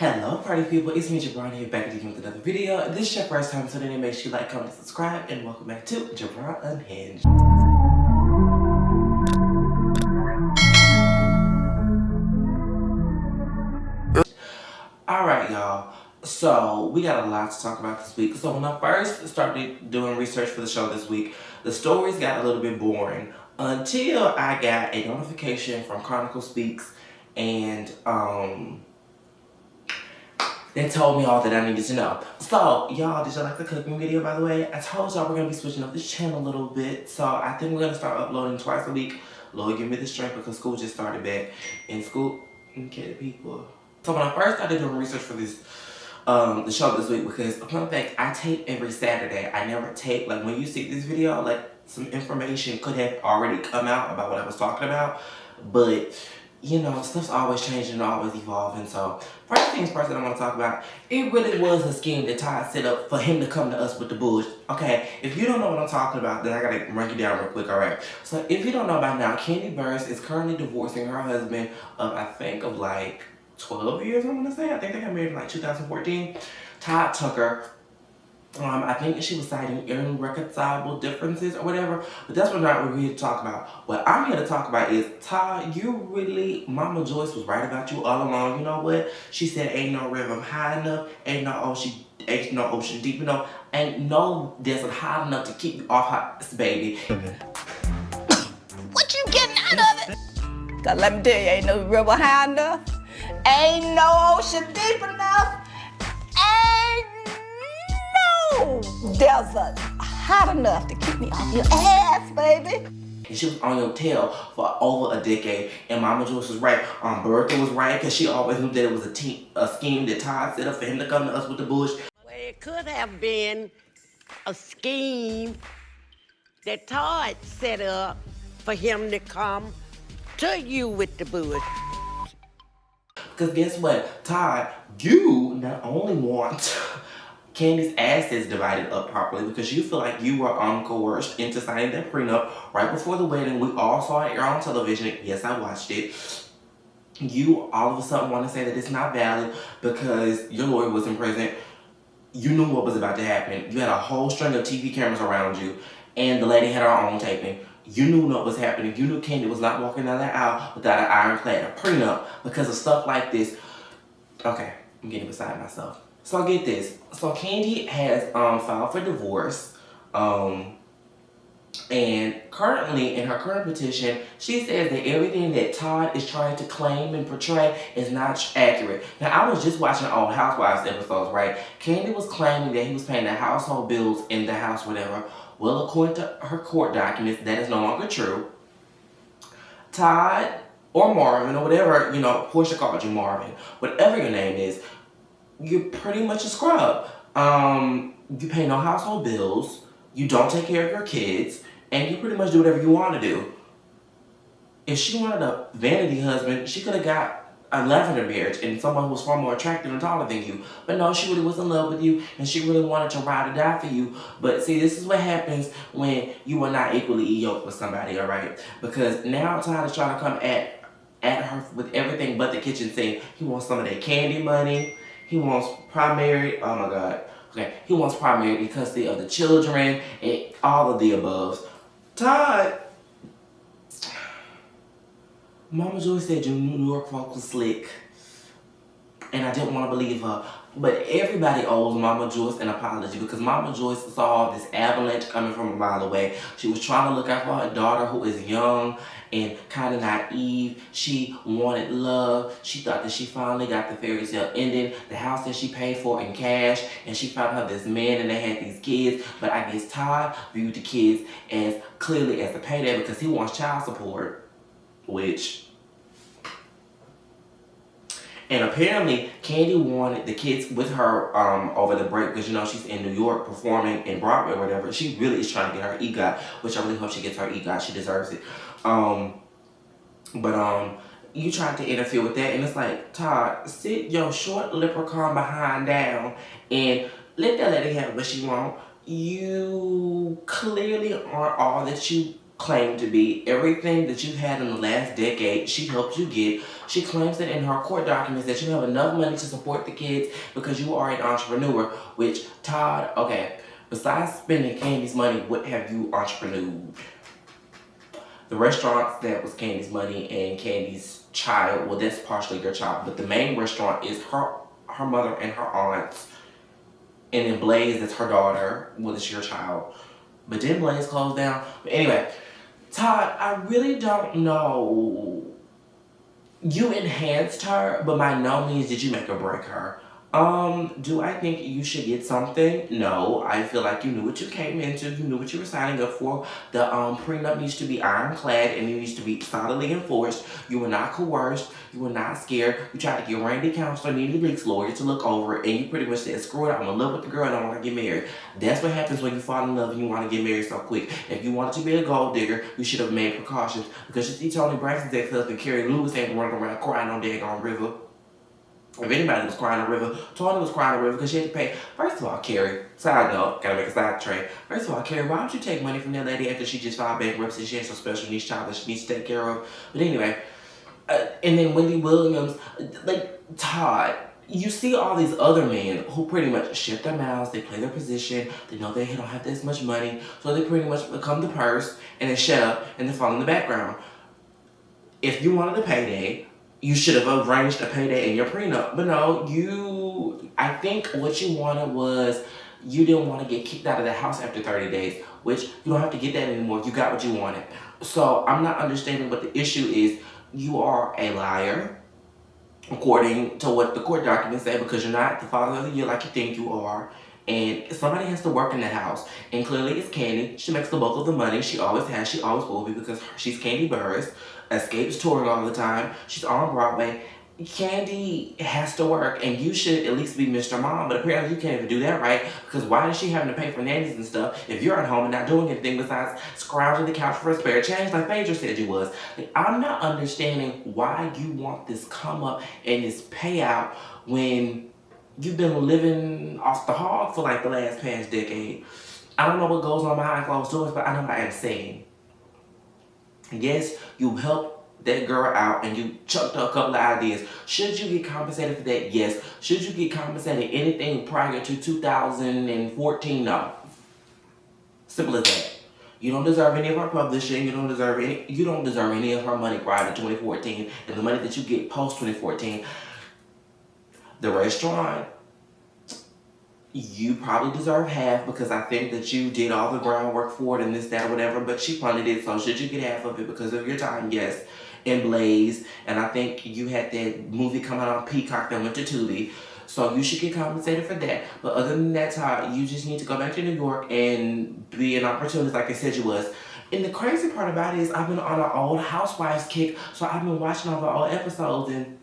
Hello party people, it's me JiBron here back again with another video. If this is your first time tuning in, make sure you like, comment, and subscribe, and welcome back to JiBron Unhinged. Alright y'all, so we got a lot to talk about this week. So when I first started doing research for the show this week, the stories got a little bit boring until I got a notification from Chronicle Speaks and they told me all that I needed to know. So, y'all, did y'all like the cooking video, by the way? I told y'all we're going to be switching up this channel a little bit. So, I think we're going to start uploading twice a week. Lord, give me the strength because school just started back. In school, okay, people. So, when I first started doing research for this, the show this week, because, fun fact, I tape every Saturday. I never tape, like, when you see this video, like, some information could have already come out about what I was talking about. But you know, stuff's always changing and always evolving. So, first things first that I want to talk about, it really was a scheme that Todd set up for him to come to us with the bullshit. Okay, if you don't know what I'm talking about, then I gotta run you down real quick, alright? So, if you don't know by now, Kandi Burruss is currently divorcing her husband of, I think, of like 12 years, I'm gonna say. I think they got married in like 2014. Todd Tucker. I think she was citing irreconcilable differences or whatever, but that's what we're here to talk about. What I'm here to talk about is, Todd, Mama Joyce was right about you all along. You know what? She said, ain't no river high enough, ain't no ocean deep enough, ain't no desert high enough to keep you off her, baby. What you getting out of it? Cause let me tell you, ain't no river high enough, ain't no ocean deep enough, ain't desert hot enough to keep me off your ass, baby. And she was on your tail for over a decade. And Mama Joyce was right. Bertha was right because she always knew that it was a scheme that Todd set up for him to come to us with the bush. Well, it could have been a scheme that Todd set up for him to come to you with the bush. Because guess what? Todd, you not only want Kandi's assets divided up properly because you feel like you were coerced into signing that prenup right before the wedding. We all saw it air on television. Yes, I watched it. You all of a sudden want to say that it's not valid because your lawyer wasn't present. You knew what was about to happen. You had a whole string of TV cameras around you, and the lady had her own taping. You knew what was happening. You knew Kandi was not walking down that aisle without an ironclad prenup because of stuff like this. Okay, I'm getting beside myself. So get this. So Kandi has filed for divorce. And currently, in her current petition, she says that everything that Todd is trying to claim and portray is not accurate. Now, I was just watching old Housewives episodes, right? Kandi was claiming that he was paying the household bills in the house, whatever. Well, according to her court documents, that is no longer true. Todd, or Marvin, or whatever, you know, Portia called you Marvin, whatever your name is, you're pretty much a scrub. You pay no household bills, you don't take care of your kids, and you pretty much do whatever you want to do. If she wanted a vanity husband, she could have got a lavender marriage and someone who was far more attractive and taller than you. But no, she really was in love with you, and she really wanted to ride or die for you. But see, this is what happens when you are not equally yoked with somebody, alright? Because now Todd is trying to come at her with everything but the kitchen sink. He wants some of that Kandi money. He wants primary, oh my God. Okay, he wants primary custody of the children and all of the above. Todd, Mama Joyce said you New York folk was slick. And I didn't want to believe her. But everybody owes Mama Joyce an apology because Mama Joyce saw this avalanche coming from a mile away. She was trying to look out for her daughter who is young and kind of naive. She wanted love. She thought that she finally got the fairy tale ending. The house that she paid for in cash. And she found her this man and they had these kids. But I guess Todd viewed the kids as clearly as a payday because he wants child support. Which... And apparently, Kandi wanted the kids with her over the break because, you know, she's in New York performing in Broadway or whatever. She really is trying to get her EGOT, which I really hope she gets her EGOT. She deserves it. You tried to interfere with that, and it's like, Todd, sit your short leprechaun behind down and let that lady have what she wants. You clearly aren't all that you claim to be. Everything that you've had in the last decade, she helped you get. She claims that in her court documents that you have enough money to support the kids because you are an entrepreneur, which Todd, okay, besides spending Candy's money, what have you entrepreneured? The restaurants, that was Candy's money and Candy's child. Well, that's partially your child, but the main restaurant is her mother and her aunts. And then Blaze, that's her daughter. Well, it's your child. But then Blaze closed down. But anyway, Todd, I really don't know. You enhanced her, but by no means did you make or break her. Do I think you should get something? No, I feel like you knew what you came into. You knew what you were signing up for. The prenup needs to be ironclad and it needs to be solidly enforced. You were not coerced. You were not scared. You tried to get Randy Counselor, Nene Leakes lawyer to look over it, and you pretty much said, screw it, I'm in love with the girl and I want to get married. That's what happens when you fall in love and you want to get married so quick. If you wanted to be a gold digger, you should have made precautions. Because you see Tony Braxton's ex-husband, Carrie Lewis, ain't running around crying on daggone river. If anybody was crying on the river, Tony was crying on the river because she had to pay. First of all, Carrie, side note, gotta make a side train. First of all, Carrie, why would you take money from that lady after she just filed bankruptcy? She has a special needs child that she needs to take care of. But anyway, and then Wendy Williams, like Todd, you see all these other men who pretty much shut their mouths, they play their position, they know they don't have this much money, so they pretty much become the purse and they shut up and they fall in the background. If you wanted a payday, you should have arranged a payday in your prenup. But no, I think what you wanted was you didn't want to get kicked out of the house after 30 days, which you don't have to get that anymore. You got what you wanted. So I'm not understanding what the issue is. You are a liar, according to what the court documents say, because you're not the father of the year like you think you are. And somebody has to work in that house. And clearly it's Candy. She makes the bulk of the money. She always has. She always will be because she's Candy Burris. Escapes touring all the time. She's on Broadway. Candy has to work, and you should at least be Mr. Mom, but apparently you can't even do that, right? Because why is she having to pay for nannies and stuff if you're at home and not doing anything besides scrounging the couch for a spare change like Phaedra said you was? Like, I'm not understanding why you want this come up and this payout when you've been living off the hog for like the past decade. I don't know what goes on behind closed doors, but I know I am saying. Yes, you helped that girl out and you chucked her a couple of ideas. Should you get compensated for that? Yes. Should you get compensated anything prior to 2014? No. Simple as that. You don't deserve any of her publishing. You don't deserve any of her money prior to 2014. And the money that you get post 2014. The restaurant, you probably deserve half because I think that you did all the groundwork for it and this, that, whatever, but she funded it, so should you get half of it because of your time? Yes. And Blaze, and I think you had that movie come out on Peacock that went to Tubi, so you should get compensated for that. But other than that, Todd, you just need to go back to New York and be an opportunist like I said you was. And the crazy part about it is I've been on an old Housewives kick, so I've been watching all the old episodes, and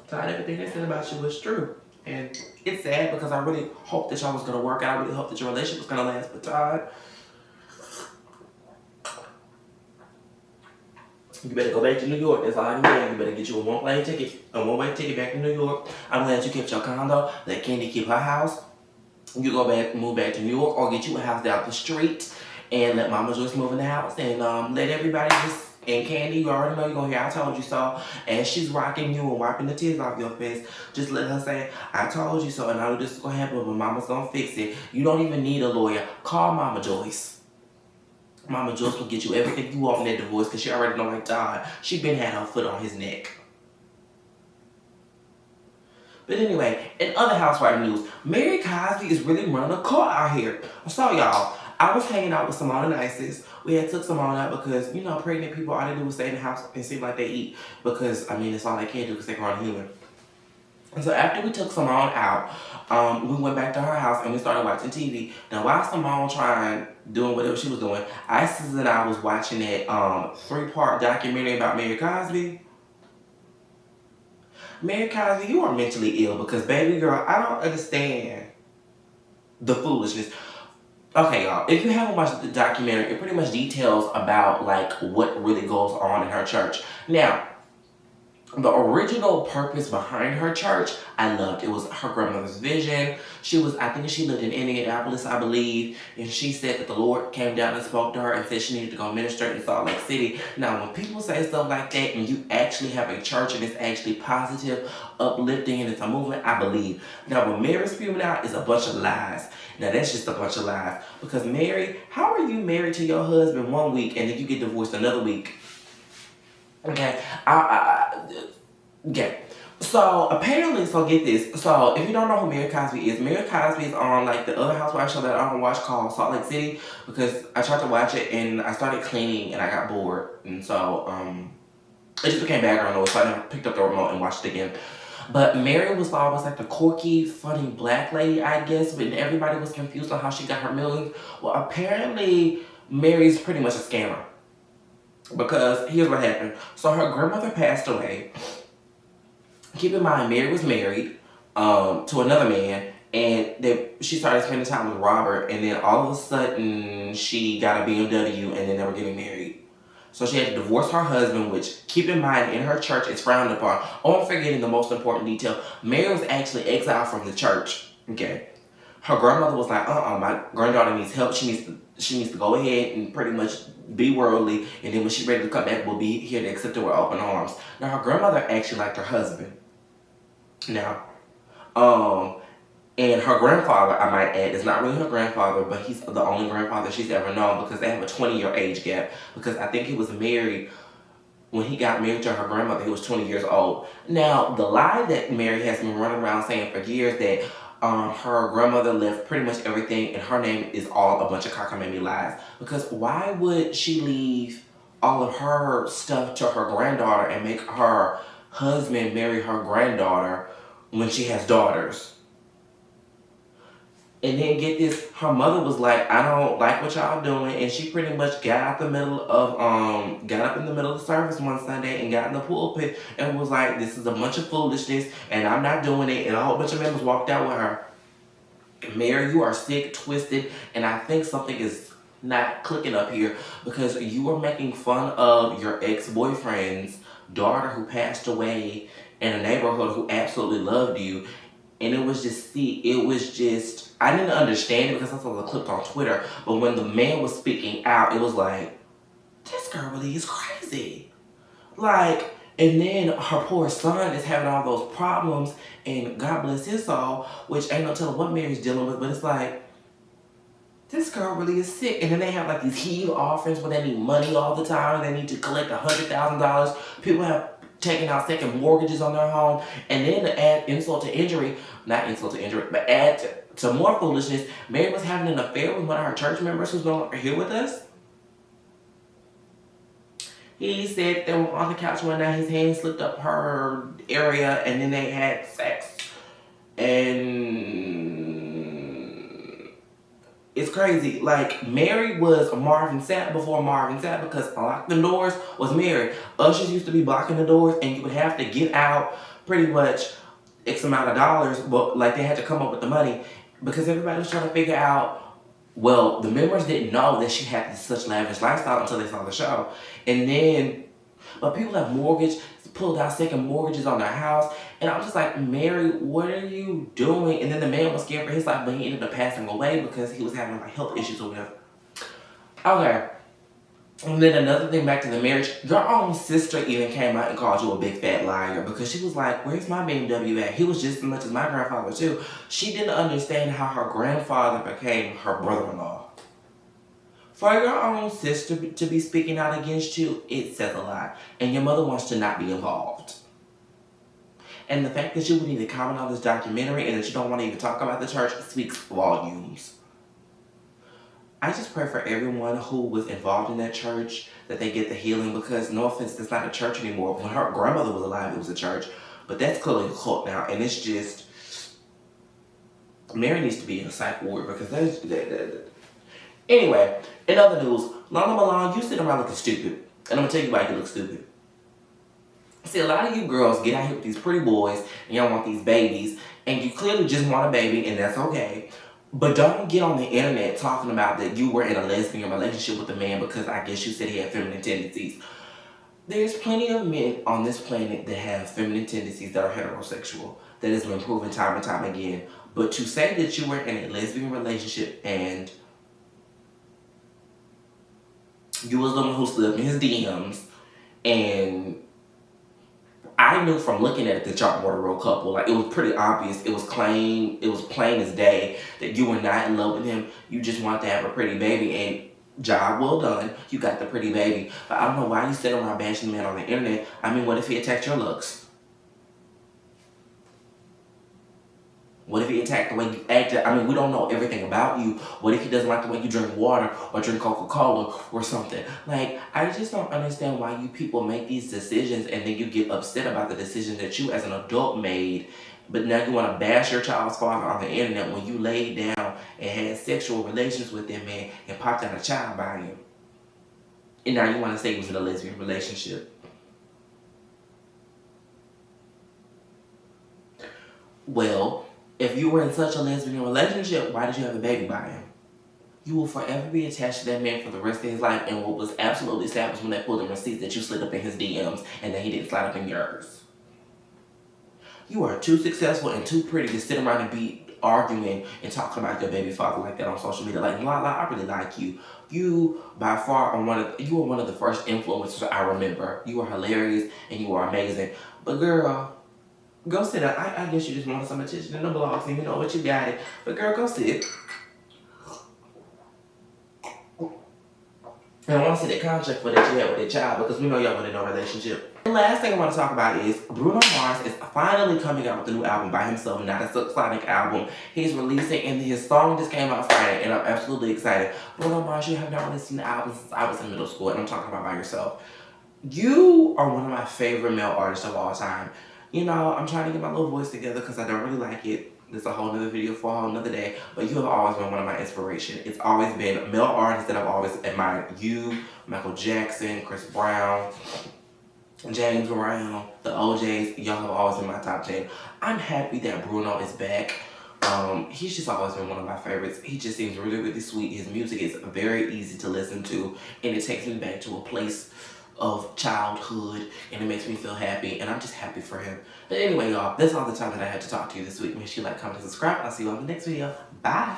Todd, everything they said about you was true. And it's sad because I really hoped that y'all was going to work out. I really hoped that your relationship was going to last. But Todd, you better go back to New York. That's all I can do. You better get you a one-way ticket back to New York. I'm glad you kept your condo. Let Candy keep her house. You go back, move back to New York, or get you a house down the street and let Mama Joyce move in the house. And let everybody just... And Candy, you already know you're going to hear I told you so. As she's rocking you and wiping the tears off your face, just let her say, I told you so, and I know this is going to happen, but Mama's going to fix it. You don't even need a lawyer. Call Mama Joyce. Mama Joyce will get you everything you want in that divorce because she already know like Todd. She been had her foot on his neck. But anyway, in other housewife news, Mary Cosby is really running a court out here. So y'all, I was hanging out with Simone and Isis. We had took Simone out because, you know, pregnant people, all they do is stay in the house and seem like they eat. Because, I mean, that's all they can do because they're growing human. And so after we took Simone out, we went back to her house and we started watching TV. Now, while Simone doing whatever she was doing, Isis and I was watching that 3-part documentary about Mary Cosby. Mary Cosby, you are mentally ill because, baby girl, I don't understand the foolishness. Okay, y'all, if you haven't watched the documentary, it pretty much details about, like, what really goes on in her church. Now, the original purpose behind her church, I loved. It was her grandmother's vision. I think she lived in Indianapolis, I believe, and she said that the Lord came down and spoke to her and said she needed to go minister in Salt Lake City. Now, when people say stuff like that and you actually have a church and it's actually positive, uplifting, and it's a movement, I believe. Now, what Mary's spewing out is a bunch of lies. Now, that's just a bunch of lies. Because Mary, how are you married to your husband 1 week and then you get divorced another week? Okay, okay. So apparently, so get this. So if you don't know who Mary Cosby is on like the other housewife show that I don't watch called Salt Lake City, because I tried to watch it and I started cleaning and I got bored, and so it just became background noise. So I never picked up the remote and watched it again. But Mary was always like the quirky, funny black lady, I guess, but everybody was confused on how she got her millions. Well, apparently Mary's pretty much a scammer. Because here's what happened. So her grandmother passed away. Keep in mind, Mary was married to another man, and she started spending time with Robert, and then all of a sudden she got a BMW, and then they were getting married. So she had to divorce her husband, which, keep in mind, in her church is frowned upon. Oh, I'm forgetting the most important detail. Mary was actually exiled from the church. Okay. Her grandmother was like, my granddaughter needs help. She needs to go ahead and pretty much be worldly, and then when she's ready to come back, we'll be here to accept her with open arms. Now, her grandmother actually liked her husband. Now, and her grandfather, I might add, is not really her grandfather, but he's the only grandfather she's ever known, because they have a 20-year age gap. Because I think he was married, when he got married to her grandmother, he was 20 years old. Now, the lie that Mary has been running around saying for years that her grandmother left pretty much everything and her name is all a bunch of cockamamie lies. Because why would she leave all of her stuff to her granddaughter and make her husband marry her granddaughter when she has daughters? And then get this, her mother was like, I don't like what y'all doing, and she pretty much got up in the middle of the service one Sunday and got in the pulpit and was like, this is a bunch of foolishness and I'm not doing it, and a whole bunch of members walked out with her. Mary, you are sick, twisted, and I think something is not clicking up here, because you are making fun of your ex-boyfriend's daughter who passed away in a neighborhood who absolutely loved you. And it was just, I didn't understand it because I saw the clip on Twitter, but when the man was speaking out, it was like, this girl really is crazy. Like, and then her poor son is having all those problems, and God bless his soul, which ain't no telling what Mary's dealing with, but it's like, this girl really is sick. And then they have like these heave offerings where they need money all the time, and they need to collect $100,000. People have taking out second mortgages on their home, and then to add insult to injury, not insult to injury, but add to more foolishness, Mary was having an affair with one of her church members who's no longer here with us. He said they were on the couch one night, his hand slipped up her area, and then they had sex. And it's crazy. Like, Mary was Marvin Sapp before Marvin Sapp, because Unlock the Doors was Mary. Ushers used to be blocking the doors, and you would have to get out pretty much X amount of dollars, but like they had to come up with the money, because everybody was trying to figure out, well, the members didn't know that she had this such lavish lifestyle until they saw the show. And then, but people have pulled out second mortgages on their house, and I was just like, Mary, what are you doing? And then the man was scared for his life, but he ended up passing away because he was having like health issues or whatever. Okay. And then another thing back to the marriage, your own sister even came out and called you a big fat liar, because she was like, where's my BMW at? He was just as much as my grandfather too. She didn't understand how her grandfather became her brother-in-law. For your own sister to be speaking out against you, it says a lot. And your mother wants to not be involved. And the fact that you wouldn't even comment on this documentary and that you don't want to even talk about the church speaks volumes. I just pray for everyone who was involved in that church that they get the healing, because, no offense, that's not a church anymore. When her grandmother was alive, it was a church. But that's clearly a cult now, and it's just, Mary needs to be in a psych ward, because that's... Anyway, in other news, Lana Malone, you sitting around looking stupid. And I'm going to tell you why you look stupid. See, a lot of you girls get out here with these pretty boys, and y'all want these babies, and you clearly just want a baby, and that's okay. But don't get on the internet talking about that you were in a lesbian relationship with a man because I guess you said he had feminine tendencies. There's plenty of men on this planet that have feminine tendencies that are heterosexual. That has been proven time and time again. But to say that you were in a lesbian relationship and you was the one who slid up in his DMs, and I knew from looking at it that y'all were a real couple. Like, it was pretty obvious. It was plain as day that you were not in love with him. You just wanted to have a pretty baby, and job well done. You got the pretty baby. But I don't know why you sit around bashing the man on the internet. I mean, what if he attacked your looks? What if he attacked the way you acted? I mean, we don't know everything about you. What if he doesn't like the way you drink water or drink Coca-Cola or something? Like, I just don't understand why you people make these decisions and then you get upset about the decision that you as an adult made. But now you want to bash your child's father on the internet when you laid down and had sexual relations with that man and popped out a child by him. And now you want to say he was in a lesbian relationship. Well, if you were in such a lesbian relationship, why did you have a baby by him? You will forever be attached to that man for the rest of his life, and what was absolutely established when they pulled the receipts that you slid up in his DMs and that he didn't slide up in yours. You are too successful and too pretty to sit around and be arguing and talking about your baby father like that on social media. Like, I really like you. You, by far, are one of the first influencers I remember. You are hilarious and you are amazing. But girl, go sit up. I guess you just wanted some attention in the blogs and you know what, you got it. But girl, go sit. And I want to see that contract for that you had with that child because we know y'all were in no relationship. The last thing I want to talk about is Bruno Mars is finally coming out with a new album by himself, not a Sonic album. He's releasing, and his song just came out Friday, and I'm absolutely excited. Bruno Mars, you have not released an album since I was in middle school, and I'm talking about by yourself. You are one of my favorite male artists of all time. You know, I'm trying to get my little voice together because I don't really like it. There's a whole nother video for a whole nother day. But you have always been one of my inspiration. It's always been male artists that I've always admired. You, Michael Jackson, Chris Brown, James Brown, the OJs. Y'all have always been my top 10. I'm happy that Bruno is back. He's just always been one of my favorites. He just seems really, really sweet. His music is very easy to listen to. And it takes me back to a place of childhood, and it makes me feel happy, and I'm just happy for him. But anyway, y'all, that's all the time that I had to talk to you this week. Make sure you like, comment, and subscribe. I'll see you on the next video. Bye.